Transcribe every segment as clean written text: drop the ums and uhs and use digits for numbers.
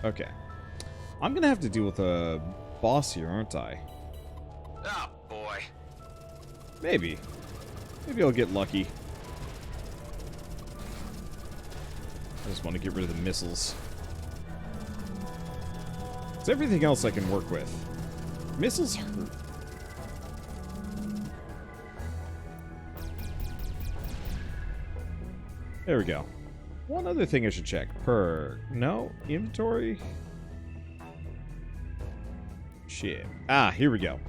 Okay. I'm gonna have to deal with a boss here, aren't I? Oh, boy. Maybe. Maybe I'll get lucky. I just want to get rid of the missiles. It's everything else I can work with. Missiles hurt. There we go. One other thing I should check. No? Inventory? Shit. Ah, here we go.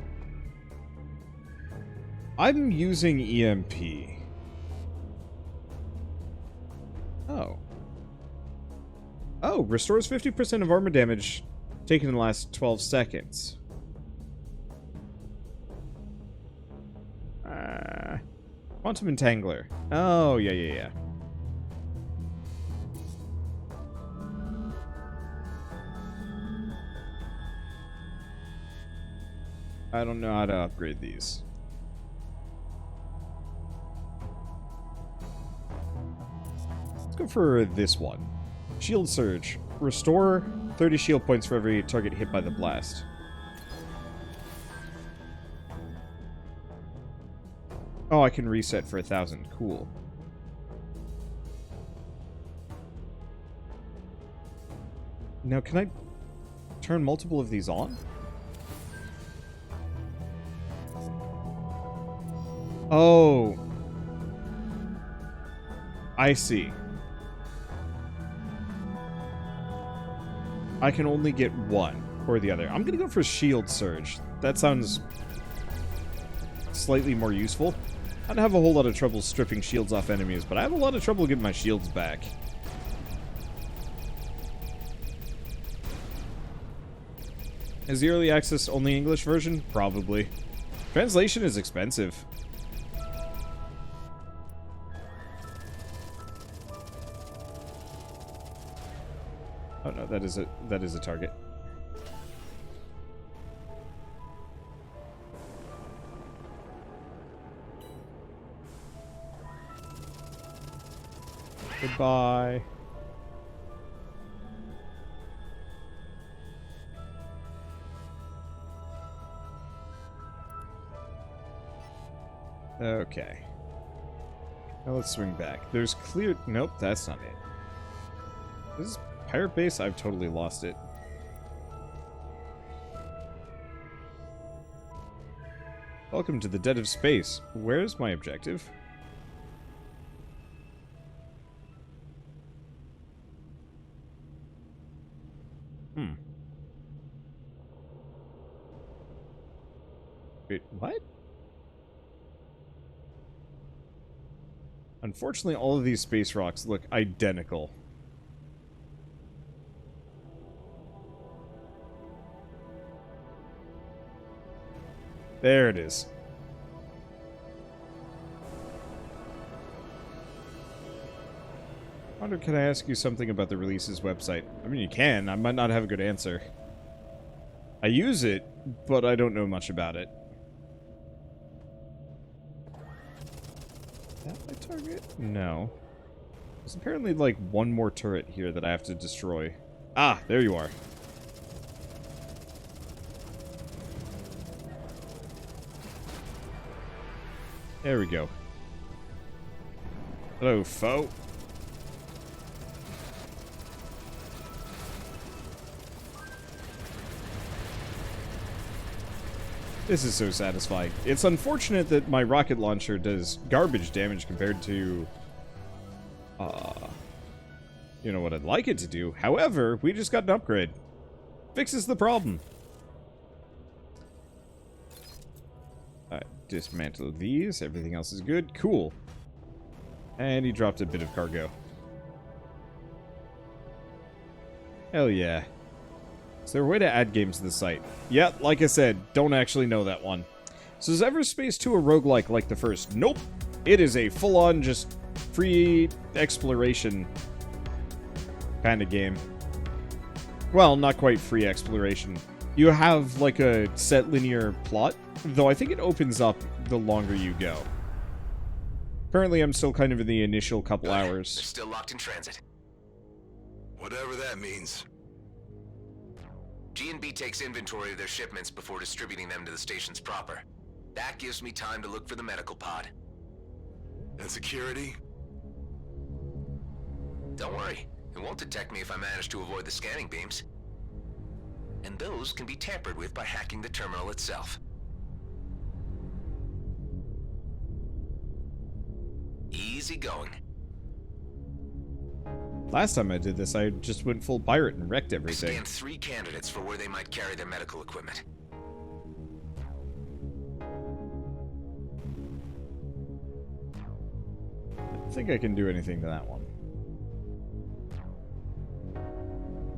I'm using EMP. Oh. Oh, restores 50% of armor damage taken in the last 12 seconds. Quantum Entangler. Oh, yeah. I don't know how to upgrade these. Let's go for this one. Shield Surge. Restore 30 shield points for every target hit by the blast. Oh, I can reset for 1,000. Cool. Now, can I turn multiple of these on? Oh. I see. I can only get one or the other. I'm going to go for Shield Surge. That sounds slightly more useful. I don't have a whole lot of trouble stripping shields off enemies, but I have a lot of trouble getting my shields back. Is the early access only English version? Probably. Translation is expensive. Oh no, that is a target. Goodbye. Okay. Now let's swing back. There's clear... Nope, that's not it. This is Pirate Base? I've totally lost it. Welcome to the dead of space. Where's my objective? Wait, what? Unfortunately, all of these space rocks look identical. There it is. I wonder, can I ask you something about the releases website? I mean, you can. I might not have a good answer. I use it, but I don't know much about it. Is that my target? No. There's apparently like one more turret here that I have to destroy. Ah, there you are. There we go. Hello, foe. This is so satisfying. It's unfortunate that my rocket launcher does garbage damage compared to, you know, what I'd like it to do. However, we just got an upgrade. Fixes the problem. Dismantle these. Everything else is good. Cool. And he dropped a bit of cargo. Hell yeah. Is there a way to add games to the site? Yeah, like I said, don't actually know that one. So is Everspace 2 a roguelike like the first? Nope. It is a full-on, just free exploration kind of game. Well, not quite free exploration. You have, like, a set linear plot, though I think it opens up the longer you go. Currently, I'm still kind of in the initial couple hours. They're still locked in transit. Whatever that means. G&B takes inventory of their shipments before distributing them to the stations proper. That gives me time to look for the medical pod. And security? Don't worry, it won't detect me if I manage to avoid the scanning beams. And those can be tampered with by hacking the terminal itself. Easy going. Last time I did this, I just went full pirate and wrecked I everything. scanned 3 candidates for where they might carry their medical equipment. I don't think I can do anything to that one.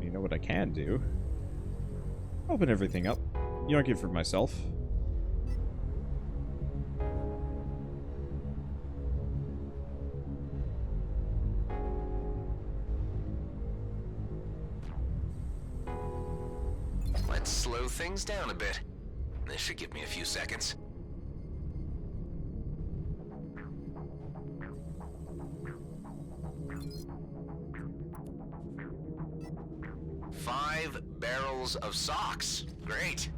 You know what I can do? Open everything up. Yoink it for myself. Let's slow things down a bit. This should give me a few seconds. Five barrels of socks. Great.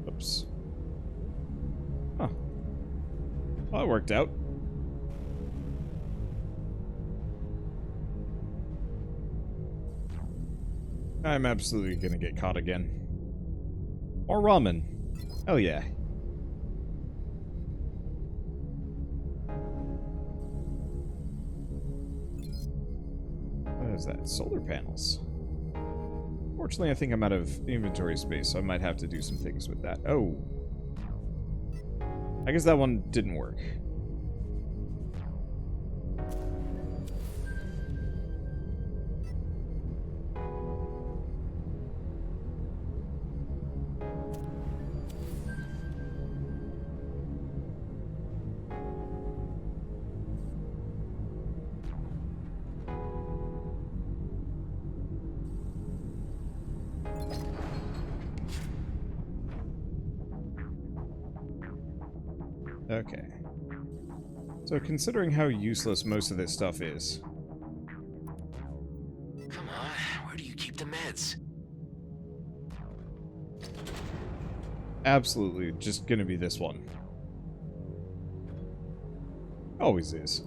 Oops. Huh. Well, that worked out. I'm absolutely gonna get caught again. More ramen. Hell yeah. What is that? Solar panels. Fortunately, I think I'm out of inventory space, so I might have to do some things with that. Oh. I guess that one didn't work. Okay. So considering how useless most of this stuff is. Come on, where do you keep the meds? Absolutely just gonna be this one. Always is.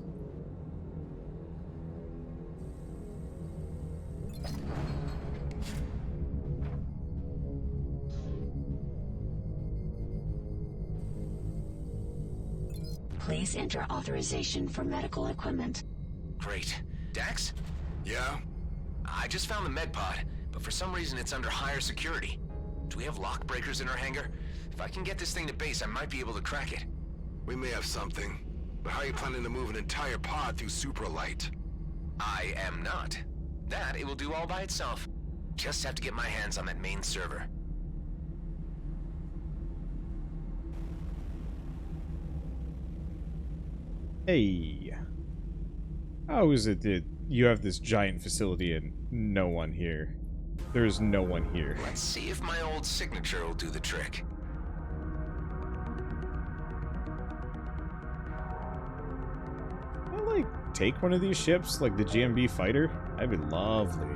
Please enter authorization for medical equipment. Great. Dax? Yeah? I just found the med pod, but for some reason it's under higher security. Do we have lock breakers in our hangar? If I can get this thing to base, I might be able to crack it. We may have something. But how are you planning to move an entire pod through supralight? I am not. That it will do all by itself. Just have to get my hands on that main server. Hey. How is it that you have this giant facility and no one here? There's no one here. Let's see if my old signature will do the trick. Can I, like, take one of these ships, like the G&B fighter? That'd be lovely.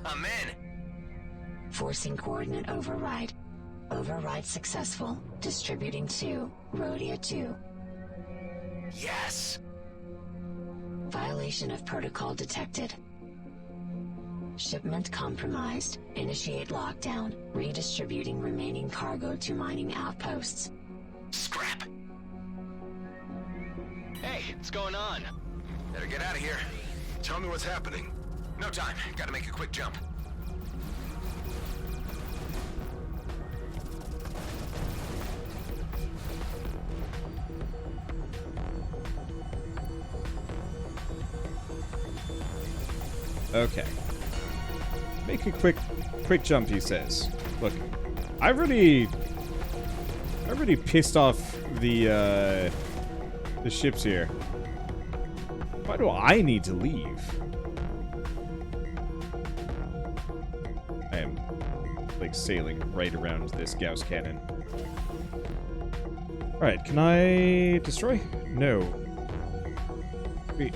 I'm in. Forcing coordinate override. Override successful. Distributing to Rhodia 2. Yes. Violation of protocol detected. Shipment compromised. Initiate lockdown. Redistributing remaining cargo to mining outposts. Scrap. Hey, what's going on? Better get out of here. Tell me what's happening. No time. Gotta make a quick jump. Okay. Make a quick jump, he says. Look, I've already pissed off the ships here. Why do I need to leave? I am, like, sailing right around this Gauss cannon. Alright, can I destroy? No. Wait.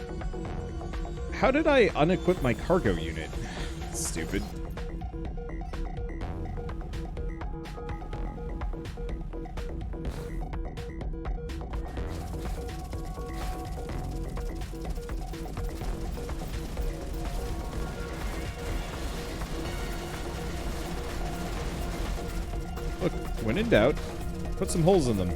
How did I unequip my cargo unit? Stupid. Look, when in doubt, put some holes in them.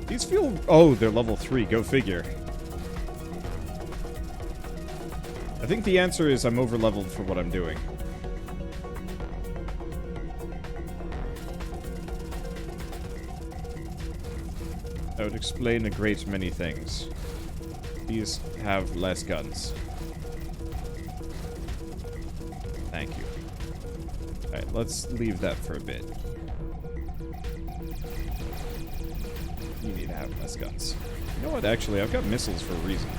These feel... Oh, they're level 3. Go figure. I think the answer is I'm over-leveled for what I'm doing. That would explain a great many things. These have less guns. Thank you. Alright, let's leave that for a bit. You need to have less guns. You know what, actually, I've got missiles for a reason.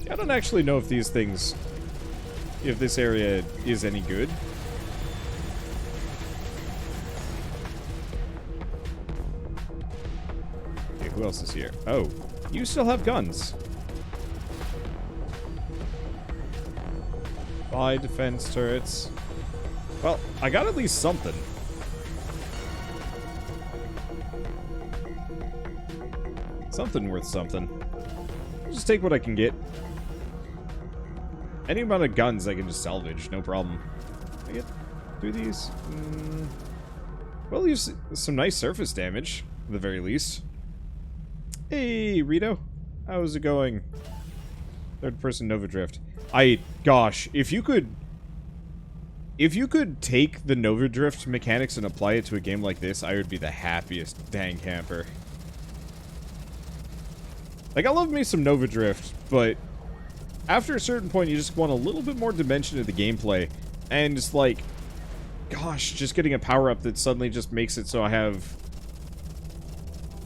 I don't actually know if these things... if this area is any good. Okay, who else is here? Oh, you still have guns. Buy defense turrets. Well, I got at least something. Something worth something. I'll just take what I can get. Any amount of guns I can just salvage, no problem. Can I get through these? Well, use some nice surface damage, at the very least. Hey, Rito. How's it going? Third person Nova Drift. Gosh, if you could take the Nova Drift mechanics and apply it to a game like this, I would be the happiest dang camper. Like, I love me some Nova Drift, but after a certain point, you just want a little bit more dimension to the gameplay. And just like, gosh, just getting a power-up that suddenly just makes it so I have,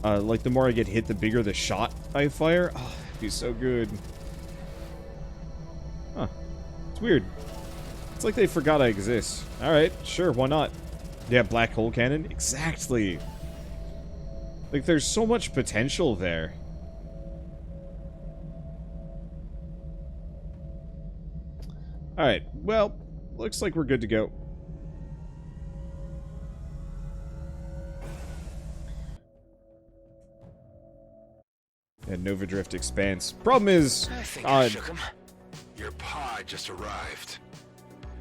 like, the more I get hit, the bigger the shot I fire. Oh, that'd be so good. Huh. It's weird. It's like they forgot I exist. Alright, sure, why not? Yeah, black hole cannon? Exactly. Like, there's so much potential there. Alright, well, looks like we're good to go. And Nova Drift expands. Problem is, I think I shook him. Your pod just arrived.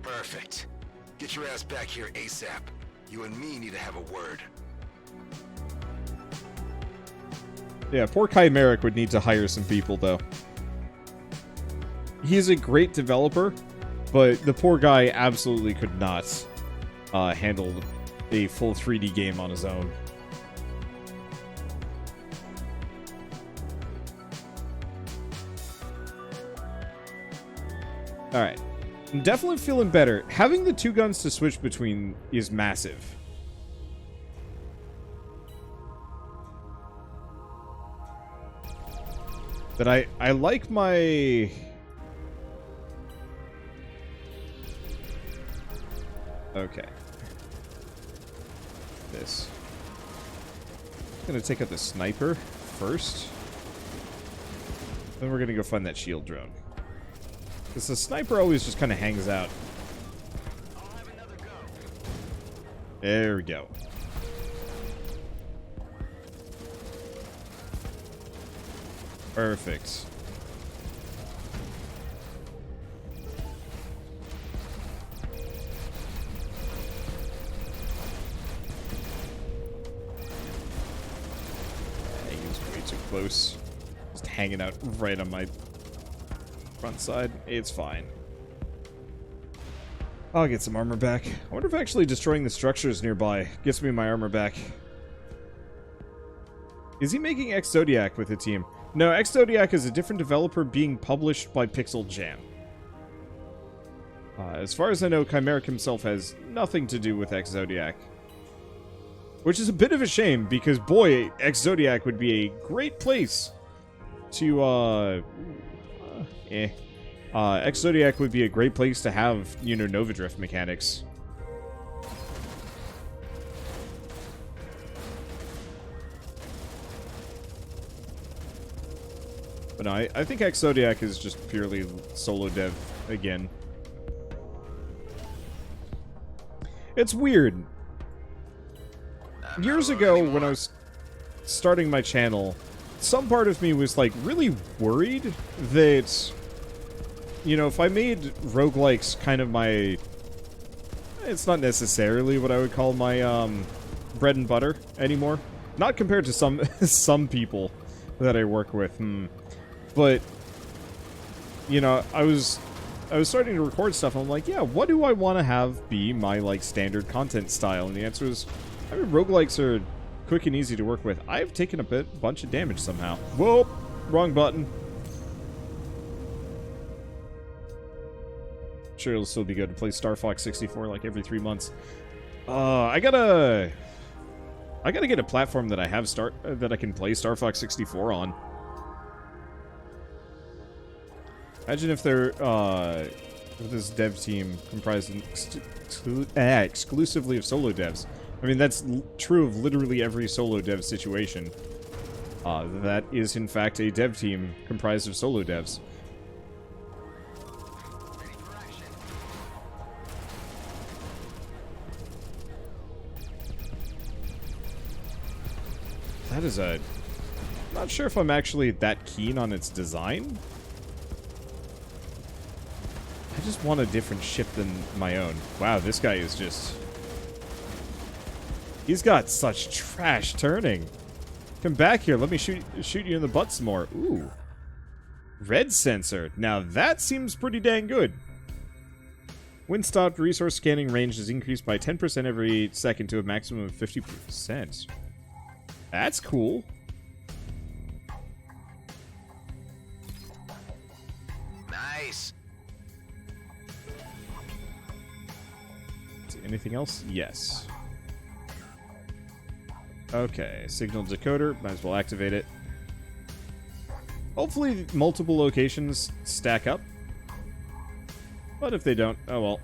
Perfect. Get your ass back here ASAP. You and me need to have a word. yeah, poor Chimeric would need to hire some people, though. He's a great developer, but the poor guy absolutely could not handle a full 3D game on his own. Alright. I'm definitely feeling better. Having the two guns to switch between is massive. But I like my... Okay. This. I'm gonna take out the sniper first. Then we're gonna go find that shield drone. Because the sniper always just kind of hangs out. I'll have another go. There we go. Perfect. He was way too close. Just hanging out right on my front side. It's fine. I'll get some armor back. I wonder if actually destroying the structures nearby gets me my armor back. Is he making X Zodiac with a team? No, X Zodiac is a different developer being published by Pixel Jam. As far as I know, Chimeric himself has nothing to do with X-Zodiac. Which is a bit of a shame, because boy, X-Zodiac would be a great place to, X-Zodiac would be a great place to have, you know, Nova Drift mechanics. But no, I think X-Zodiac is just purely solo dev again. It's weird. Years ago, when I was starting my channel, some part of me was, like, really worried that, you know, if I made roguelikes kind of my... It's not necessarily what I would call my, bread and butter anymore. Not compared to some people that I work with, But, you know, I was starting to record stuff, and I'm like, yeah, what do I want to have be my, like, standard content style? And the answer is, I mean, roguelikes are quick and easy to work with. I've taken a bunch of damage somehow. Whoa! Wrong button. Sure, it'll still be good to play Star Fox 64 like every 3 months. I gotta get a platform that I have that I can play Star Fox 64 on. Imagine if they're, if this dev team comprised exclusively of solo devs. I mean, that's true of literally every solo dev situation. That is, in fact, a dev team comprised of solo devs. That is a... Not sure if I'm actually that keen on its design. I just want a different ship than my own. Wow, this guy is just... He's got such trash turning. Come back here, let me shoot you in the butt some more. Ooh. Red sensor. Now that seems pretty dang good. When stopped, resource scanning range is increased by 10% every second to a maximum of 50%. That's cool. Nice. Anything else? Yes. Okay, signal decoder. Might as well activate it. Hopefully multiple locations stack up. But if they don't, oh well.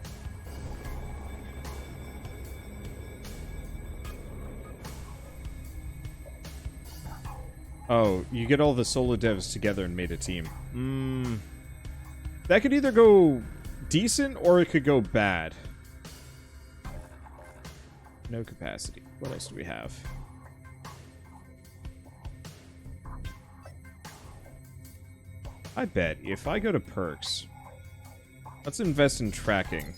Oh, you get all the solo devs together and made a team. That could either go decent or it could go bad. No capacity. What else do we have? I bet if I go to perks, let's invest in tracking.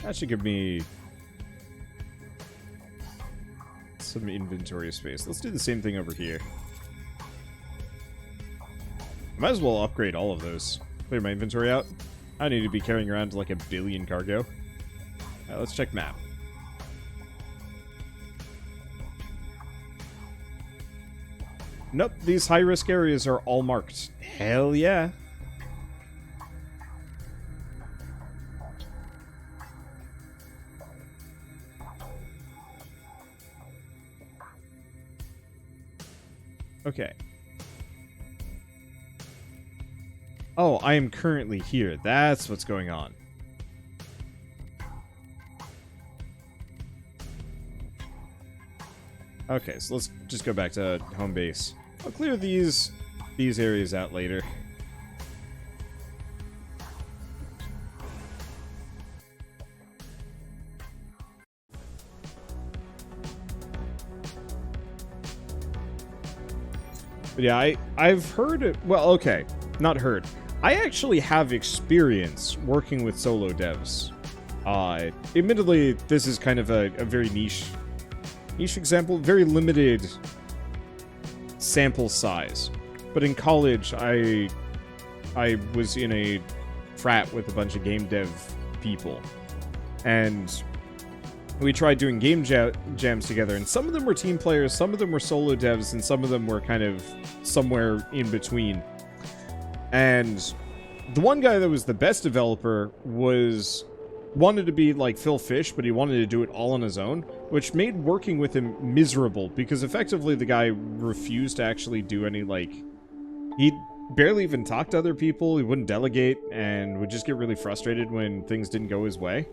That should give me some inventory space. Let's do the same thing over here. Might as well upgrade all of those. Clear my inventory out. I need to be carrying around like 1 billion cargo. Let's check map. Nope, these high-risk areas are all marked. Hell yeah. Okay. Oh, I am currently here. That's what's going on. Okay, so let's just go back to home base. I'll clear these areas out later. But yeah, I've heard... Well, okay. Not heard. I actually have experience working with solo devs. Admittedly, this is kind of a very niche example. Very limited sample size. But in college, I was in a frat with a bunch of game dev people. And we tried doing game jams together, and some of them were team players, some of them were solo devs, and some of them were kind of somewhere in between. And the one guy that was the best developer wanted to be like Phil Fish, but he wanted to do it all on his own, which made working with him miserable, because effectively the guy refused to actually do any, like, he barely even talked to other people, he wouldn't delegate, and would just get really frustrated when things didn't go his way.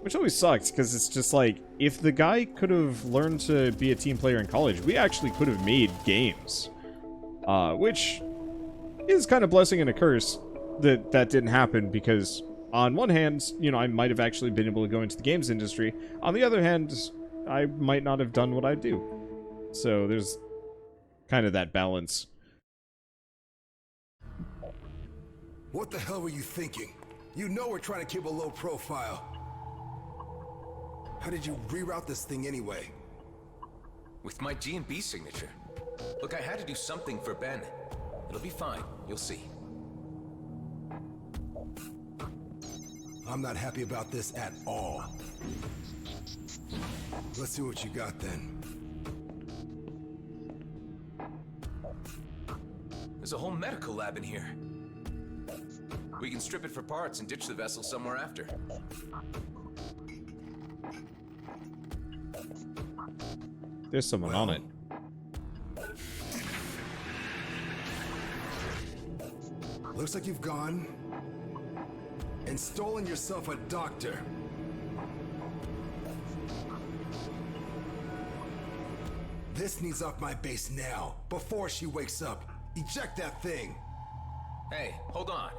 Which always sucks, because it's just like, if the guy could have learned to be a team player in college, we actually could have made games. Which is kind of blessing and a curse that that didn't happen, because on one hand, you know, I might have actually been able to go into the games industry. On the other hand, I might not have done what I do. So there's kind of that balance. What the hell were you thinking? You know we're trying to keep a low profile. How did you reroute this thing anyway? With my G&B signature. Look, I had to do something for Ben. It'll be fine. You'll see. I'm not happy about this at all. Let's see what you got then. There's a whole medical lab in here. We can strip it for parts and ditch the vessel somewhere after. There's someone on it. Looks like you've gone and stolen yourself a doctor. This needs off my base now, before she wakes up. Eject that thing. Hey, hold on.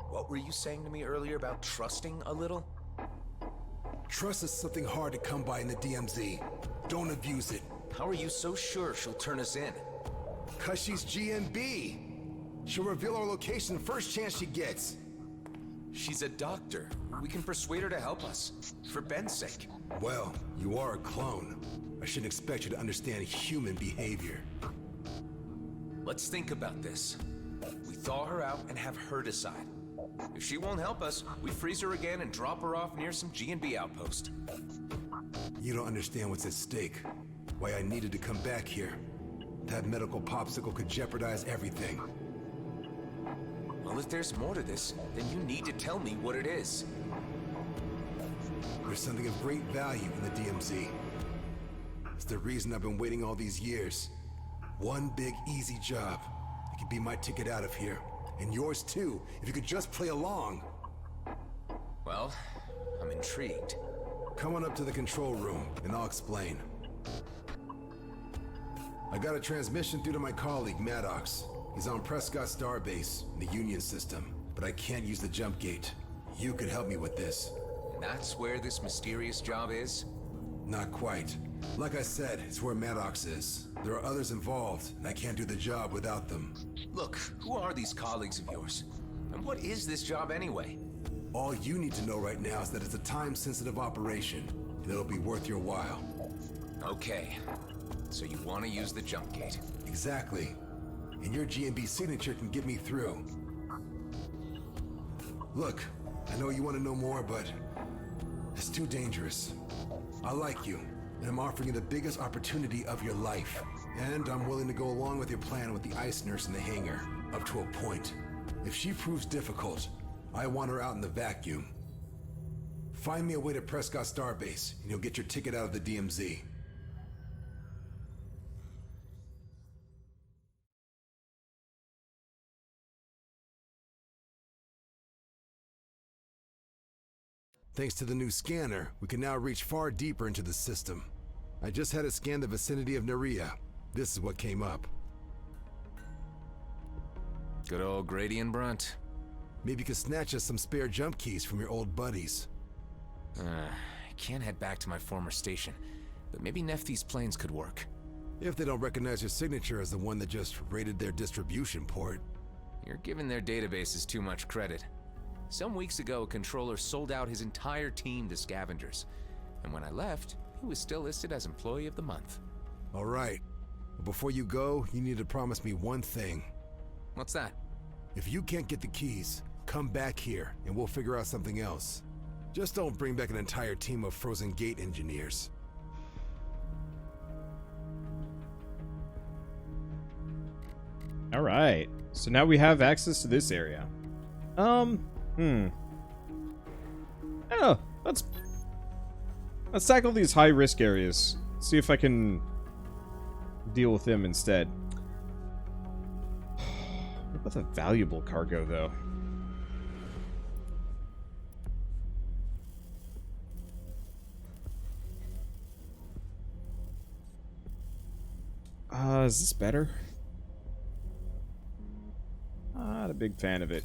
What were you saying to me earlier about trusting a little? Trust is something hard to come by in the DMZ. Don't abuse it. How are you so sure she'll turn us in? 'Cause she's G&B. She'll reveal our location first chance she gets. She's a doctor. We can persuade her to help us. For Ben's sake. Well, you are a clone. I shouldn't expect you to understand human behavior. Let's think about this. We thaw her out and have her decide. If she won't help us, we freeze her again and drop her off near some G&B outpost. You don't understand what's at stake. Why I needed to come back here. That medical popsicle could jeopardize everything. Well, if there's more to this, then you need to tell me what it is. There's something of great value in the DMZ. It's the reason I've been waiting all these years. One big, easy job. It could be my ticket out of here. And yours too, if you could just play along. Well, I'm intrigued. Come on up to the control room, and I'll explain. I got a transmission through to my colleague, Maddox. He's on Prescott Starbase, in the Union system, but I can't use the jump gate. You could help me with this. And that's where this mysterious job is? Not quite. Like I said, it's where Maddox is. There are others involved, and I can't do the job without them. Look, who are these colleagues of yours? And what is this job anyway? All you need to know right now is that it's a time-sensitive operation, and it'll be worth your while. Okay. So you want to use the jump gate? Exactly. And your G&B signature can get me through. Look, I know you want to know more, but it's too dangerous. I like you, and I'm offering you the biggest opportunity of your life. And I'm willing to go along with your plan with the ice nurse in the hangar, up to a point. If she proves difficult, I want her out in the vacuum. Find me a way to Prescott Starbase, and you'll get your ticket out of the DMZ. Thanks to the new scanner, we can now reach far deeper into the system. I just had it scan the vicinity of Nerea. This is what came up. Good old Grady and Brunt. Maybe you could snatch us some spare jump keys from your old buddies. I can't head back to my former station, but maybe Nephthys planes could work. If they don't recognize your signature as the one that just raided their distribution port. You're giving their databases too much credit. Some weeks ago, a controller sold out his entire team to scavengers. And when I left, he was still listed as Employee of the Month. All right. But before you go, you need to promise me one thing. What's that? If you can't get the keys, come back here and we'll figure out something else. Just don't bring back an entire team of Frozen Gate engineers. All right. So now we have access to this area. I don't know. Let's tackle these high-risk areas. See if I can deal with them instead. What about the valuable cargo, though? Is this better? Not a big fan of it.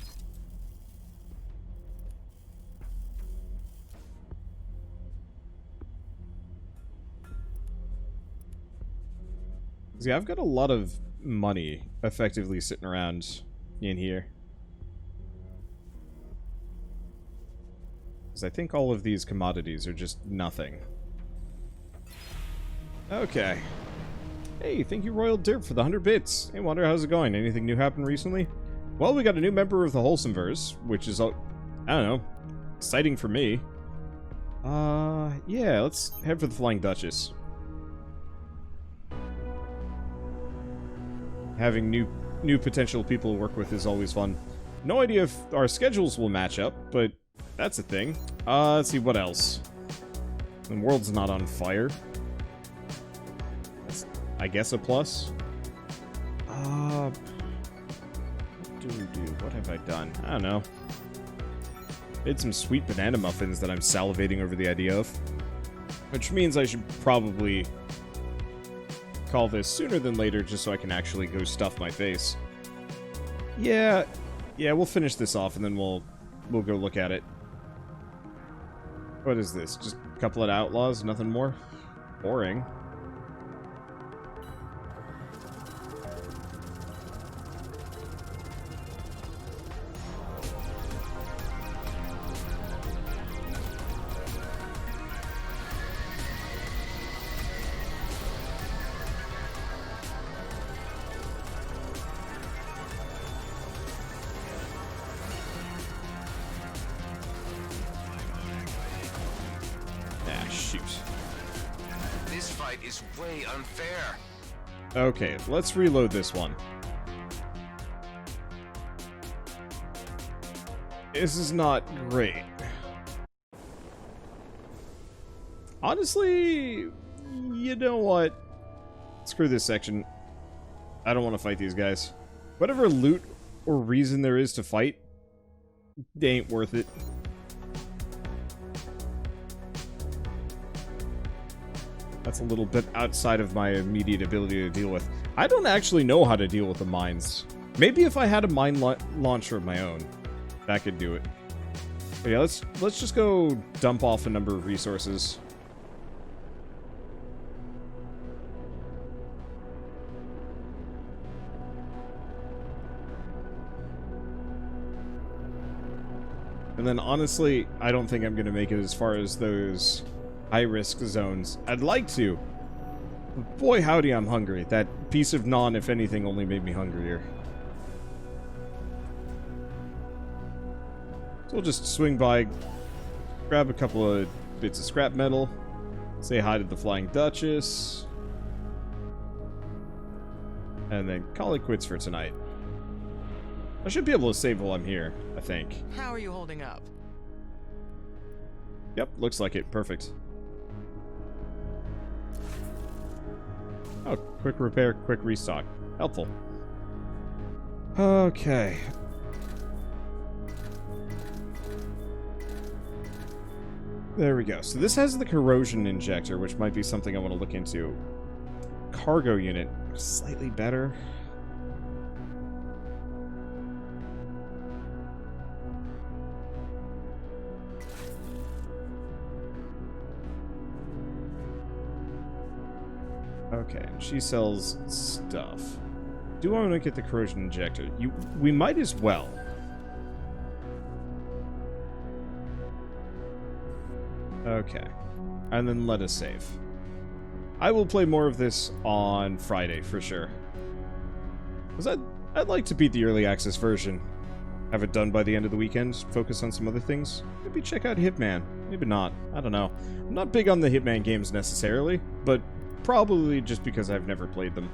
See, I've got a lot of money effectively sitting around in here. Because I think all of these commodities are just nothing. Okay. Hey, thank you Royal Derp for the 100 bits. Hey, Wonder, how's it going? Anything new happened recently? Well, we got a new member of the Wholesomeverse, which is, I don't know, exciting for me. Yeah, let's head for the Flying Duchess. Having new potential people to work with is always fun. No idea if our schedules will match up, but that's a thing. Let's see, what else? The world's not on fire. That's, I guess, a plus. What do we do? What have I done? I don't know. Made some sweet banana muffins that I'm salivating over the idea of. Which means I should probably call this sooner than later just so I can actually go stuff my face. Yeah, we'll finish this off and then we'll go look at it. What is this? Just a couple of outlaws, nothing more? Boring. Is way unfair. Okay, let's reload this one. This is not great. Honestly, you know what? Screw this section. I don't want to fight these guys. Whatever loot or reason there is to fight, they ain't worth it. That's a little bit outside of my immediate ability to deal with. I don't actually know how to deal with the mines. Maybe if I had a mine launcher of my own, that could do it. But yeah, let's just go dump off a number of resources. And then honestly, I don't think I'm going to make it as far as those high-risk zones. I'd like to. But boy, howdy, I'm hungry. That piece of naan, if anything, only made me hungrier. So we'll just swing by, grab a couple of bits of scrap metal, say hi to the Flying Duchess, and then call it quits for tonight. I should be able to save while I'm here, I think. How are you holding up? Yep, looks like it. Perfect. Oh, quick repair, quick restock. Helpful. Okay. There we go. So this has the corrosion injector, which might be something I want to look into. Cargo unit, slightly better. Okay, she sells stuff. Do I want to get the corrosion injector? We might as well. Okay. And then let us save. I will play more of this on Friday, for sure. Because I'd like to beat the early access version. Have it done by the end of the weekend, focus on some other things. Maybe check out Hitman. Maybe not. I don't know. I'm not big on the Hitman games necessarily, but probably just because I've never played them.